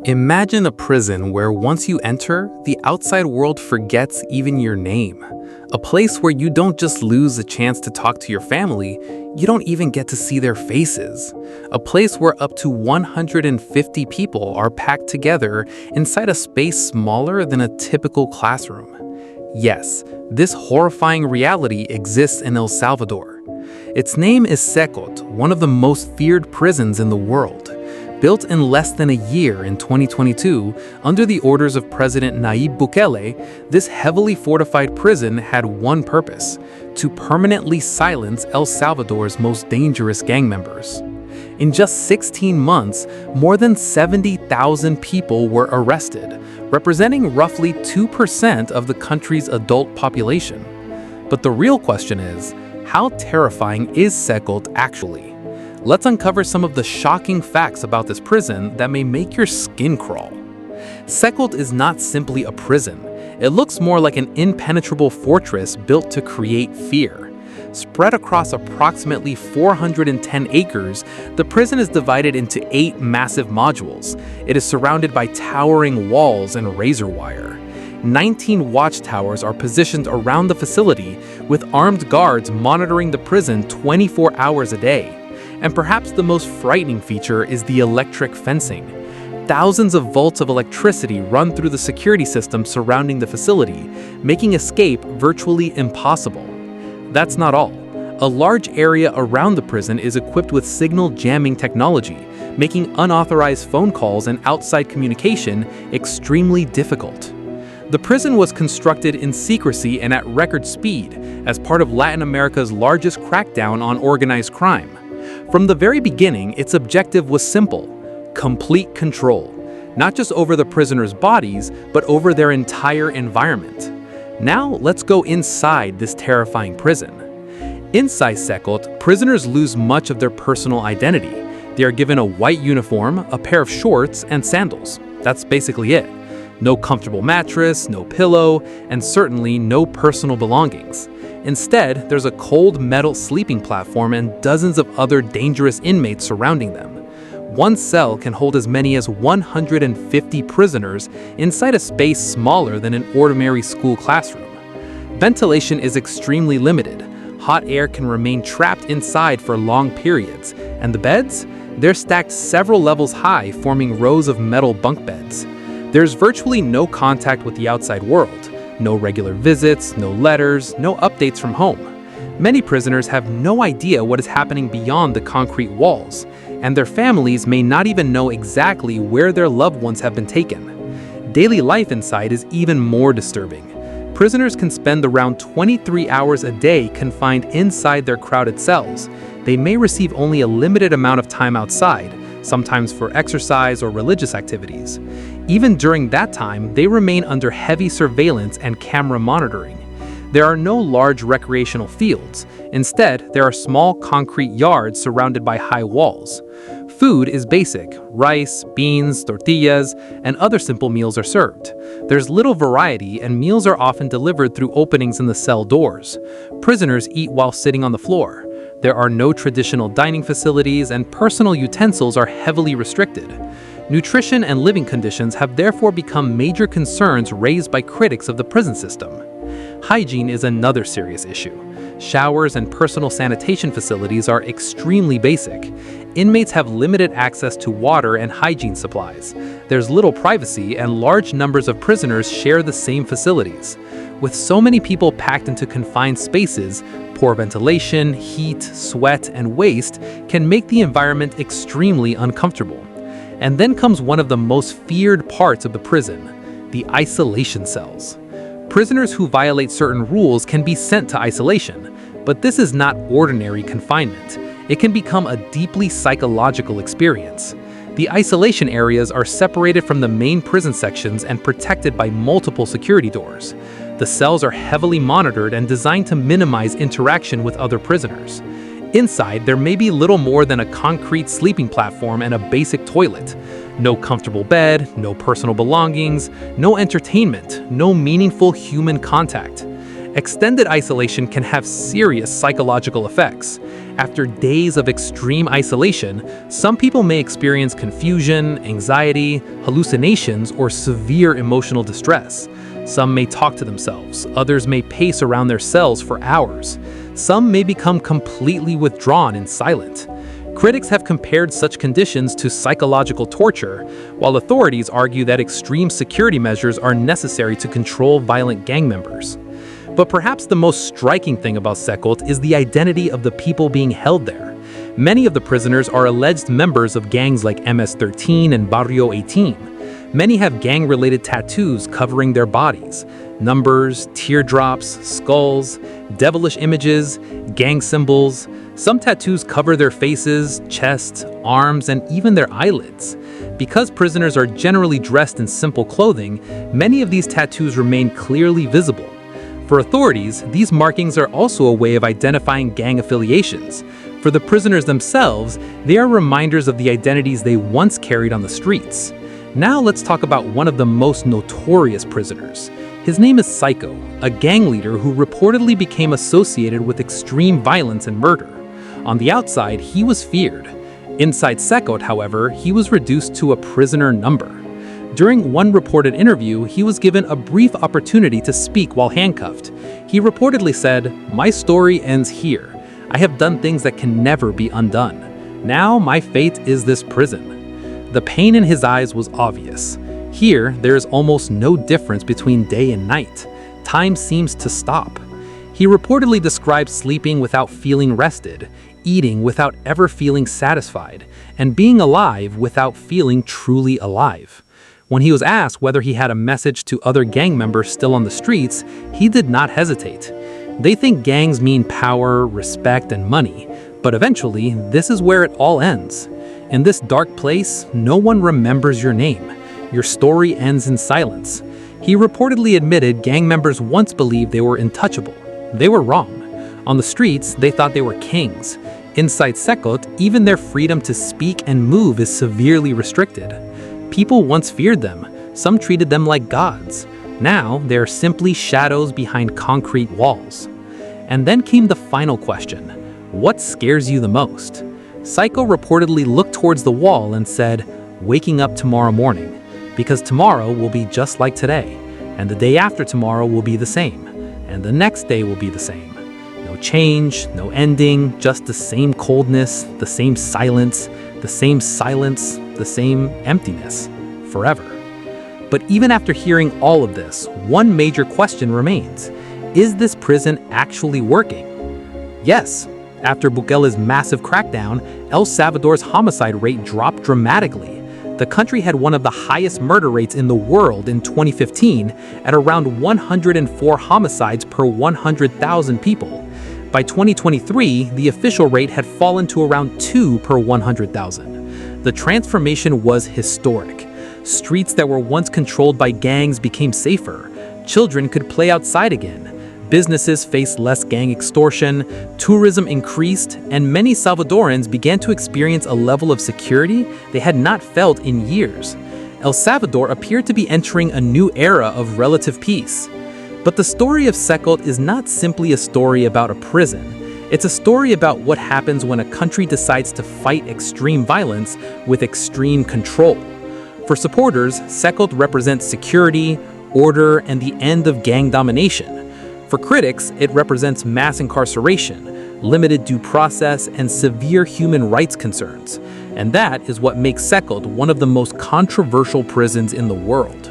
Imagine a prison where once you enter, the outside world forgets even your name. A place where you don't just lose a chance to talk to your family, you don't even get to see their faces. A place where up to 150 people are packed together inside a space smaller than a typical classroom. Yes, this horrifying reality exists in El Salvador. Its name is CECOT, one of the most feared prisons in the world. Built in less than a year in 2022, under the orders of President Nayib Bukele, this heavily fortified prison had one purpose: to permanently silence El Salvador's most dangerous gang members. In just 16 months, more than 70,000 people were arrested, representing roughly 2% of the country's adult population. But the real question is, how terrifying is CECOT actually? Let's uncover some of the shocking facts about this prison that may make your skin crawl. CECOT is not simply a prison. It looks more like an impenetrable fortress built to create fear. Spread across approximately 410 acres, the prison is divided into 8 massive modules. It is surrounded by towering walls and razor wire. 19 watchtowers are positioned around the facility, with armed guards monitoring the prison 24 hours a day. And perhaps the most frightening feature is the electric fencing. Thousands of volts of electricity run through the security system surrounding the facility, making escape virtually impossible. That's not all. A large area around the prison is equipped with signal jamming technology, making unauthorized phone calls and outside communication extremely difficult. The prison was constructed in secrecy and at record speed as part of Latin America's largest crackdown on organized crime. From the very beginning, its objective was simple: complete control, not just over the prisoners' bodies, but over their entire environment. Now, let's go inside this terrifying prison. Inside CECOT, prisoners lose much of their personal identity. They are given a white uniform, a pair of shorts, and sandals. That's basically it. No comfortable mattress, no pillow, and certainly no personal belongings. Instead, there's a cold metal sleeping platform and dozens of other dangerous inmates surrounding them. One cell can hold as many as 150 prisoners inside a space smaller than an ordinary school classroom. Ventilation is extremely limited. Hot air can remain trapped inside for long periods, and the beds? They're stacked several levels high, forming rows of metal bunk beds. There's virtually no contact with the outside world. No regular visits, no letters, no updates from home. Many prisoners have no idea what is happening beyond the concrete walls, and their families may not even know exactly where their loved ones have been taken. Daily life inside is even more disturbing. Prisoners can spend around 23 hours a day confined inside their crowded cells. They may receive only a limited amount of time outside, sometimes for exercise or religious activities. Even during that time, they remain under heavy surveillance and camera monitoring. There are no large recreational fields. Instead, there are small concrete yards surrounded by high walls. Food is basic. Rice, beans, tortillas, and other simple meals are served. There's little variety, and meals are often delivered through openings in the cell doors. Prisoners eat while sitting on the floor. There are no traditional dining facilities, and personal utensils are heavily restricted. Nutrition and living conditions have therefore become major concerns raised by critics of the prison system. Hygiene is another serious issue. Showers and personal sanitation facilities are extremely basic. Inmates have limited access to water and hygiene supplies. There's little privacy, and large numbers of prisoners share the same facilities. With so many people packed into confined spaces, poor ventilation, heat, sweat, and waste can make the environment extremely uncomfortable. And then comes one of the most feared parts of the prison: the isolation cells. Prisoners who violate certain rules can be sent to isolation, but this is not ordinary confinement. It can become a deeply psychological experience. The isolation areas are separated from the main prison sections and protected by multiple security doors. The cells are heavily monitored and designed to minimize interaction with other prisoners. Inside, there may be little more than a concrete sleeping platform and a basic toilet. No comfortable bed, no personal belongings, no entertainment, no meaningful human contact. Extended isolation can have serious psychological effects. After days of extreme isolation, some people may experience confusion, anxiety, hallucinations, or severe emotional distress. Some may talk to themselves, others may pace around their cells for hours. Some may become completely withdrawn and silent. Critics have compared such conditions to psychological torture, while authorities argue that extreme security measures are necessary to control violent gang members. But perhaps the most striking thing about CECOT is the identity of the people being held there. Many of the prisoners are alleged members of gangs like MS-13 and Barrio 18. Many have gang-related tattoos covering their bodies: numbers, teardrops, skulls, devilish images, gang symbols. Some tattoos cover their faces, chests, arms, and even their eyelids. Because prisoners are generally dressed in simple clothing, many of these tattoos remain clearly visible. For authorities, these markings are also a way of identifying gang affiliations. For the prisoners themselves, they are reminders of the identities they once carried on the streets. Now let's talk about one of the most notorious prisoners. His name is Psycho, a gang leader who reportedly became associated with extreme violence and murder. On the outside, he was feared. Inside CECOT, however, he was reduced to a prisoner number. During one reported interview, he was given a brief opportunity to speak while handcuffed. He reportedly said, "My story ends here. I have done things that can never be undone. Now my fate is this prison." The pain in his eyes was obvious. Here, there is almost no difference between day and night. Time seems to stop. He reportedly described sleeping without feeling rested, eating without ever feeling satisfied, and being alive without feeling truly alive. When he was asked whether he had a message to other gang members still on the streets, he did not hesitate. They think gangs mean power, respect, and money, but eventually, this is where it all ends. In this dark place, no one remembers your name. Your story ends in silence. He reportedly admitted gang members once believed they were untouchable. They were wrong. On the streets, they thought they were kings. Inside CECOT, even their freedom to speak and move is severely restricted. People once feared them. Some treated them like gods. Now, they are simply shadows behind concrete walls. And then came the final question: what scares you the most? Psycho reportedly looked towards the wall and said, "Waking up tomorrow morning, because tomorrow will be just like today, and the day after tomorrow will be the same, and the next day will be the same. No change, no ending, just the same coldness, the same silence, the same emptiness, forever." But even after hearing all of this, one major question remains: is this prison actually working? Yes. After Bukele's massive crackdown, El Salvador's homicide rate dropped dramatically. The country had one of the highest murder rates in the world in 2015 at around 104 homicides per 100,000 people. By 2023, the official rate had fallen to around 2 per 100,000. The transformation was historic. Streets that were once controlled by gangs became safer. Children could play outside again. Businesses faced less gang extortion, tourism increased, and many Salvadorans began to experience a level of security they had not felt in years. El Salvador appeared to be entering a new era of relative peace. But the story of CECOT is not simply a story about a prison. It's a story about what happens when a country decides to fight extreme violence with extreme control. For supporters, CECOT represents security, order, and the end of gang domination. For critics, it represents mass incarceration, limited due process, and severe human rights concerns. And that is what makes CECOT one of the most controversial prisons in the world.